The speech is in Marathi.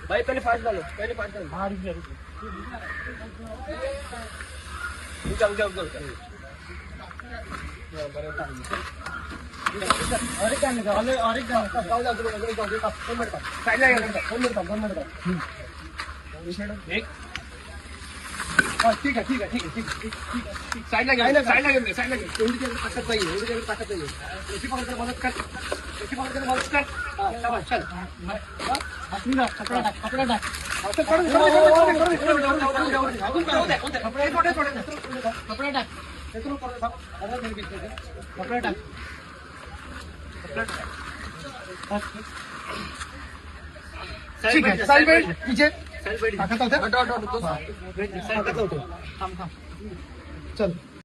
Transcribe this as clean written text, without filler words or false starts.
भाई पहले फास्ट डालो, पहले फास्ट डालो। हाँ रुक जा। और एक गाने का, और एक गाने का। जाओ साइड लगा, 1 मिनट एक। ठीक है साइड लगे, साइड लगे। एवढी ताकद पाहिजे, एसी पकडकर मदत कर। शाबाश, चल। कपडा टाक। कपडा टाक। ठीक आहे, साइड बेल्ट पीछे टाकत होते। थांब चल।